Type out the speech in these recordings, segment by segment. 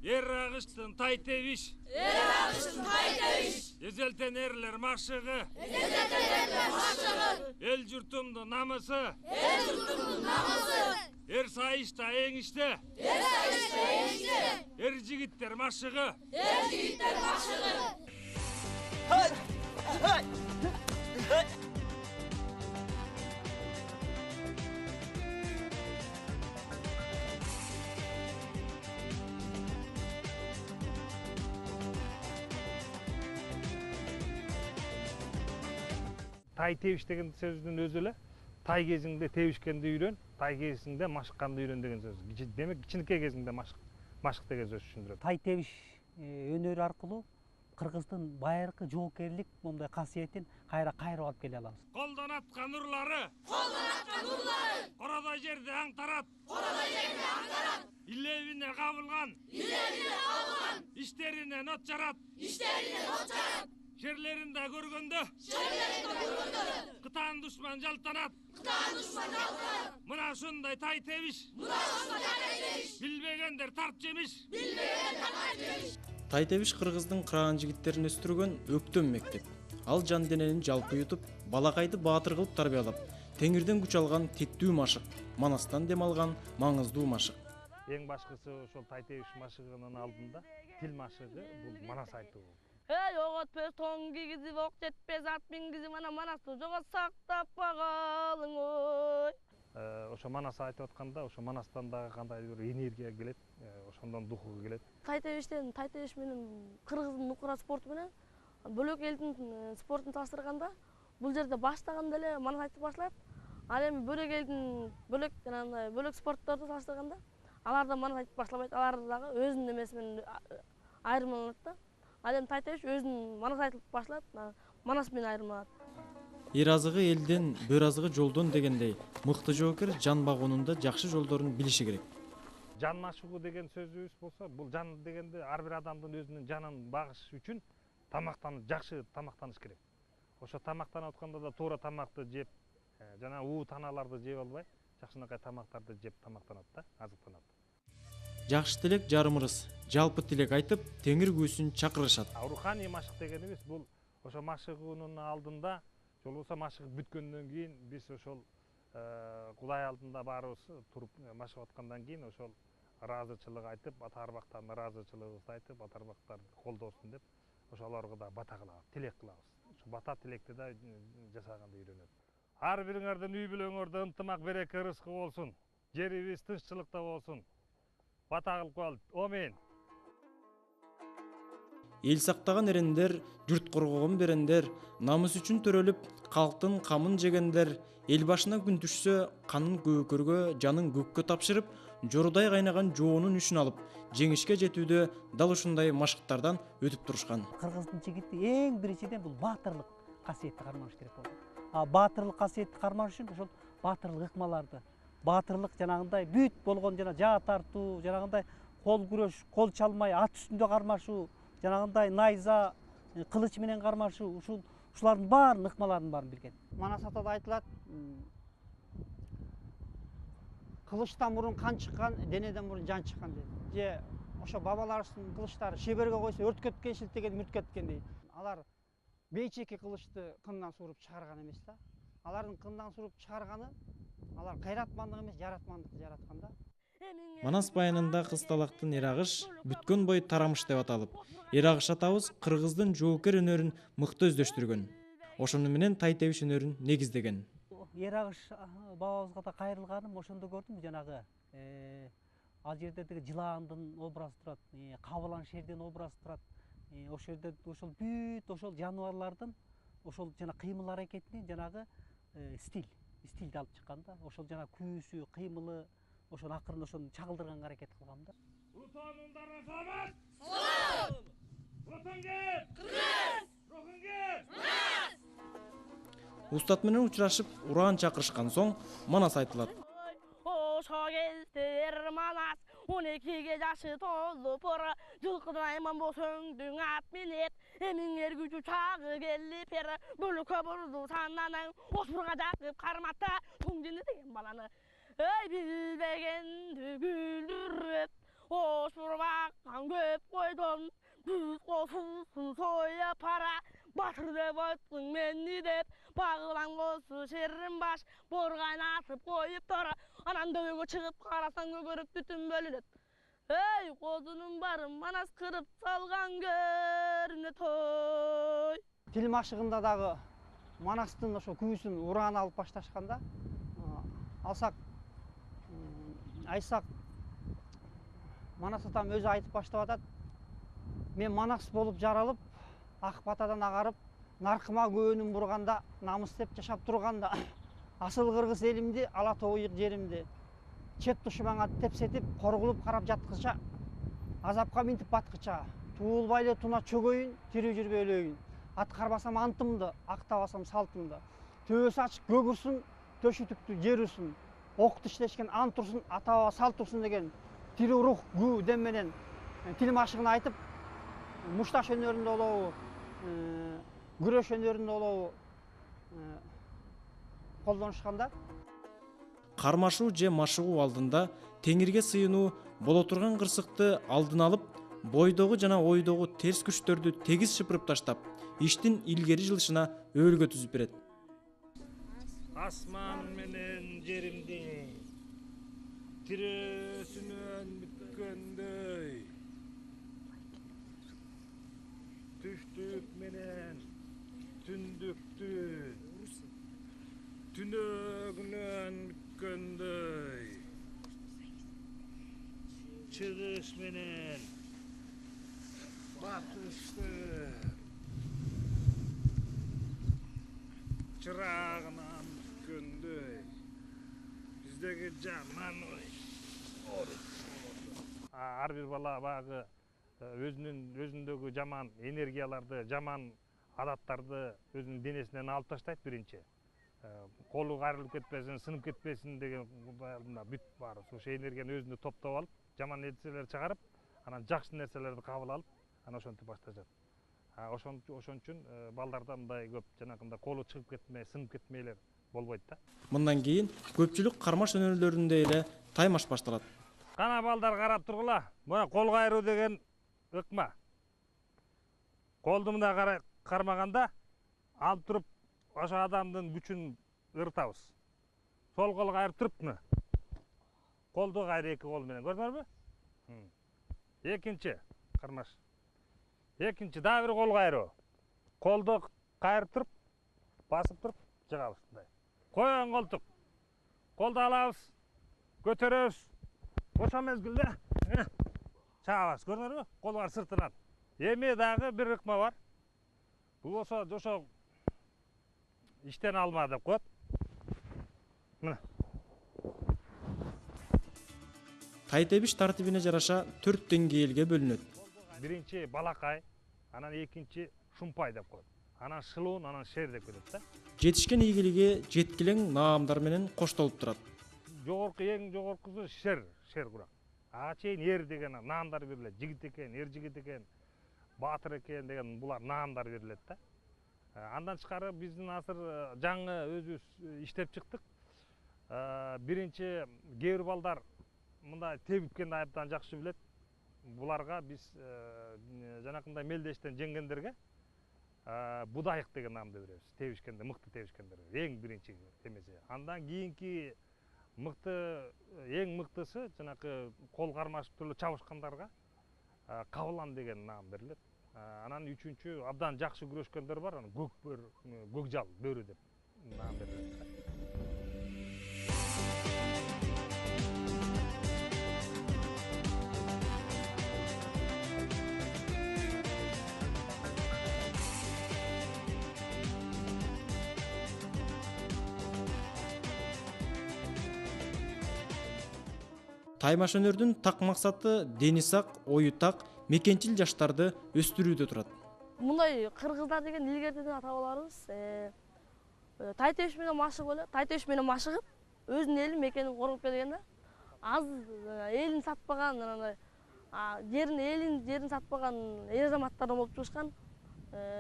Erağıştın tay teviş. Erağıştın tay teviş. Ezelten erler maşığı. Ezelten erler maşığı. El jurtumdu namısı. El jurtumdu namısı. Er sayışta eğişte. Er sayışta eğişte. Er jigitler maşığı. Er jigitler maşığı. Hay! Hay! Hay! Tay teviş деген сөздің өзі эле тай кезинде тебишкенди үйрөн, тай кезинде машыкканды үйрөн деген сөз. Демек кичинекей кезинде машык деген сөз түшүндүрөт. Тай тебиш өнөрү аркылуу кыргыздын байыркы жоокерлик момундай касиетин кайра алып келе алабыз. Колдон аткан урлары, короодой жерде аңтарат, илебине кабылган, иштеринен от жарат, жерлеринде көргөндө, кытаан душман жалтанат, мына ушундай тай тебиш, билбегендер тарт жемиш. Тай тебиш кыргыздын кыраан жигиттерин өстүргөн өктөм мектеп. Ал жан дененин жалпы ютуп, балакайды баатыр кылып тарбиялап, теңирден күч алган титтүү машык, манастан дем алган маңыздуу машык. Эң башкысы ошол тай тебиш машыгынын алдында тил машыгы бул манас айтуу. Ey oğutpez ton gigizip ok jetpez at mingizip ana manasты жога сактап багалың ой. Ошо манас айтып атканда, ошо манастан дагы кандайдыр бир энергия келет, ошондон духу келет. Тай тебиш менен кыргыздын нукура спорту менен бөлөк элдин спортун салыштырганда бул жерде баштаганда эле манас айтып башталат. Ал эми бөлөк элдин бөлөк спортторду салыштырганда аларда манас айтып башталбайт. Алар дагы өзүнүн эмеси менен айырмаланат да. Ал эми тай тебиш өзүнүн манас айтылып башталат, манас менен айырмаланат. Эр азыгы элден, бөр азыгы жолдон дегендей, мыкты жоокер жан багуунунда жакшы жолдорун билиши керек. Жан машыгуу деген сөзүбүз болсо, бул жан дегенде ар бир адамдын өзүнүн жанын багыш үчүн жакшы тамактаныш керек. Ошо тамактанып атканда да туура тамакты жеп, жана уу таналарды жеп албай, жакшынакай тамактарды жеп тамактанат да, азыктанат. Жакшы тилек жарымырыс, жалпы тилек айтып, теңир күүсүн чакырышат. Руханий машык дегенибиз бул ошо машыгуунун алдында, же болбосо машыгып бүткөндөн кийин биз ошол Кудай алдында баарыбыз туруп машыгып аткандан кийин ошол ыраазычылык айтып, ата арбактан ыраазычылыгыбызды айтып, ата арбактар колдосун деп, ошолорго да бата кылабыз, тилек кылабыз. Ошо бата тилекти да жасаганды үйрөнөт. Ар бириңердин үй бүлөңөрдө ынтымак береке ырыскы болсун, жерибиз тынччылыкта болсун. Бата кылып коелу. Амин. Эл сактаган эрендер, журт коргогон берендер, намыс үчүн төрөлүп, калктын камын жегендер, эл башына күн түшсө, канын көкөргө, жанын көккө тапшырып, жорудай кайнаган жоонун үчүн алып, жеңишке жетүүдө дал ушундай машыктардан өтүп турушкан. Кыргыздын жигити эң биринчиден бул баатырлык касиетти кармаш керек болду. Баатырлык касиетти кармаш үчүн ошол баатырлык ыкмаларды, баатырлык жанагындай бүт болгон жана жаа тартуу, жанагындай кол күрөш, кол чалмай ат үстүндө кармашуу, жанагындай найза, кылыч менен кармашуу, ушулардын баарын ыкмаларын баарын билген. Манас атада айтылат, кылычтан мурун кан чыккан, денеден мурун жан чыккан дейт. Же ошо бабаларыбыздын кылычтары шеберге койсо өрткөткөн шилтеген мүрткөткөн дейт. Алар бейчеки кылычты кындан суруп чыгарган эмес да. Алардын кындан суруп чыгарганы алар кайратмандык эмес, жаратмандыкты жараткан да. Манас байынында кысталактын эрагыш бүткөн бой тарамыш деп аталып, эрагыш атабыз кыргыздын жоокер өнөрүн мыкты өздөштүргөн. Ошону менен тай тебиш өнөрүн негиздеген. Эрагыш бабабызга да кайрылганым ошондо көрдүм, жанагы ал жерде деги жылаандын образы турат, кабылан шердин образы турат. Ошол жерде ошол бүт ошол жаныбарлардын ошол жана кыймыл аракетинин жанагы стилди алып чыккан да. Ошол жана күүсү, кыймылы ошол акырын ошону чагылдырганга аракет кылгам да. Улутоонуңдарга саламат! Салам! Улутоңге! Кыргыз! Рухуңге! Манас! Устат менен учурашып, ураан чакырышкан соң манас айтылат. Ошо кездер манас 12ге жашы толуп жылкыдан айман болсоңдуң ат минет эмиңер күчү чагы келип бөлөккө бурду сананың ошбурга жакып кармата туңдини деген баланы эй билбегенди күлдүрөт ошбур баккан деп қойдым, түз қосылсын соя пара, батыр деп айттың мені деп, бағылан қосы шерім баш, борғайын атып қойып тұра, анан дөбеге шығып қарасаң көгеріп түтін бөлінет. Ей, қозының барым, манас қырып салған көріне той. Тілмашығында дағы Манастың ошо күйісін уран алып башташқанда, алсақ, айтсақ, Манас атам өзі айтып баштап атат. Мен Манас болып жаралып, ақ батадан ағарып, нарқыма көөнім бұрғанда, намыс деп жашап тұрғанда, асыл қырғыз елімде, алатауы жерімде, чет дұшманға тепсетіп, қорғылып қарап жатқыша, азапқа минтіп батқыча, туылбайлы туна чөгөйін, тірі жүрбе өлейін. Атқарбасам антымды, ақтабасам салтымды. Төбесі ашық көгірсін, төшітікті жер үсін. Оқты іштешкен ант тұрсын, атаға салт тұрсын деген тірі рух гү демменен тілмашығын айтып, мұшташ өнерінде олауы, күреш өнерінде олауы қолданышқанда. Кармашуу же машыгуу алдында теңирге сыйынуу боло турган кырсыкты алдын алып, бойдогу жана ойдогу терс күчтөрдү тегиз шыпырып таштап, иштин илгери жылышына өөлгө түзүп берет. Асман менен жеримди тиресинен бүткөндөй, түштүк менен түндүктүн түнөгүнөн бүткөндөй, чыгыш менен батышты чырагынан бүткөндөй, биздеги жаман ой. Ар бир бала багы өзүндөгү жаман энергияларды, жаман адаттарды өзүнүн денесинен алып таштайт биринчи. Колу кайрылып кетпесин, сынып кетпесин деген бүт бар. Ошо энергияны өзүндө топтоп алып, жаман нерселерди чыгарып, анан жакшы нерселерди кабыл алып, анан ошентип башташат. Ошон үчүн балдарда мындай көп жанагындай колу чыгып кетмей, сынып кетмейлер болбойт да. Мындан кийин көпчүлүк кармаш өнөрлөрүндө эле таймаш башталат. Кана балдар карап тургула. Мына кол кайруу деген ыкма. Колду мындай кармаганда алып туруп, ошо адамдын күчүн ыртабыз. Сол кол кайрып туруп, колду кайры эки кол менен, көрдүңөрбү? Экинчи кармаш. Экинчи дагы бир кол кайруу. Колду кайрып туруп, басып туруп, жыгабыз мындай. Коен колтук. Колду алабыз, көтөрөбүз. Ошо мезгилде чагабыз, көрдүңөрбү? Колдар сыртынан. Эми дагы бир ыкма бар. Бул ошо иштен алма деп коет. Мына. Тай тебиш тартибине жараша 4 деңгээлге бөлүнөт. Биринчи балакай, анан экинчи шумпай деп коет. Анан шылуун, анан шер деп кетет да. Жетишкен ийгилиги жеткилең наамдар менен коштолуп турат. Жогорку эң жогоркусу шер курак. Ага чейин эр деген наамдар берилет. Жигит экен, эр жигит экен, баатыр экен деген булар наамдар берилет да. Андан тышкары биздин азыр жаңы өзүбүз иштеп чыктык. Биринчи кээ бир балдар мындай тебиткенди абдан жакшы билет. Буларга биз жанакындай мелдештен жеңгендерге будайык деген наамды беребиз. Тебишкенде, мыкты тебишкендерге эң биринчи эмеси. Андан кийинки эң мыктысы жанакы кол кармашып туруп чабышкандарга кабылан деген наам берилет. Анан үчүнчү абдан жакшы күрөшкөндөр бар, аны көкжал бөрү деп наам берилет. Таймаш өнөрдүн так максаты дени сак, ою так, мекенчил жаштарды өстүрүүдө турат. Мындай кыргыздар деген илгертеден ата-бабаларыбыз тай тебиш менен машыгып эле, тай тебиш менен машыгып, өзүнүн элин мекенин коргоп келген да. Аз элин сатпаган, анандай жерин сатпаган эр азаматтардан болуп чыгышкан.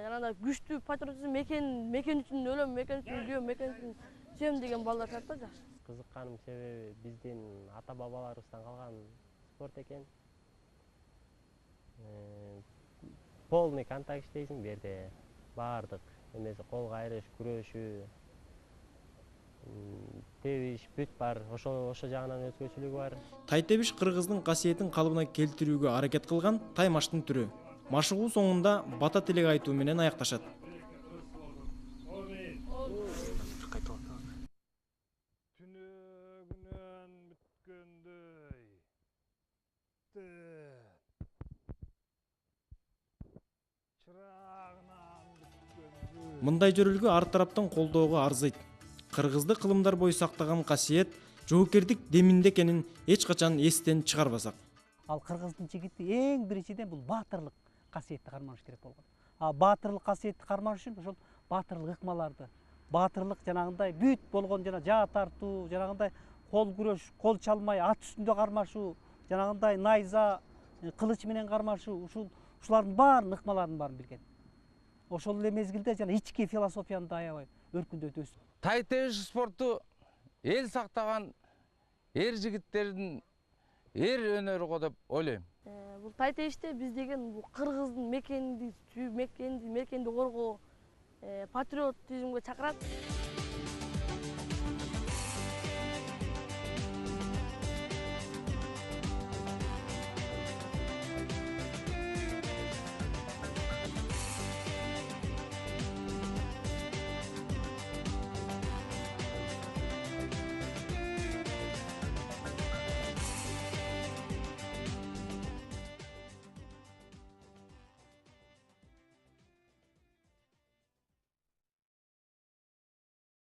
Анандай күчтүү патриотизм мекен үчүн өлөм, мекен үчүн жөөм, мекен үчүн сүйөм деген балдар чат да жакшы. Кызыкканым себеби биздин ата-бабаларыбыздан калган спорт экен. полный контакт иштейсиң бу жерде. Баардык эмеси кол кайрыш, күрөшүү, тебиш, бүт бар. Ошо жагынан өзгөчөлүгү бар. Тай тебиш кыргыздын касиетин калыбына келтирүүгө аракет кылган тай маштын түрү. Машыгуу соңунда бата тилек айтуу менен аякташат. Мындай жөрөлгө ар тараптан колдоого арзыйт. Кыргызды кылымдар бою сактаган касиет жоокердик деминде экенин эч качан эстен чыгарбасак. Ал кыргыздын жигити эң биринчиден бул баатырлык касиетти карманыш керек болгон. Баатырлык касиетти кармаш үчүн ошол баатырлык ыкмаларды, баатырлык жанагындай бүт болгон жана жаа тартуу, жанагындай кол күрөш, кол чалмай ат үстүндө кармашуу, жанагындай найза, кылыч менен кармашуу, ушулардын баарын ыкмаларын баарын билген. Ошол эле мезгилде жана ички философияны да аябай өркүндөтөбүз. Тай тебиш спорту эл сактаган жигиттердин өнөрү го деп ойлойм. Бул тай тебиште биз деген бул кыргыздын мекенди сүйүү, мекенди коргоо, патриотизмге чакырат.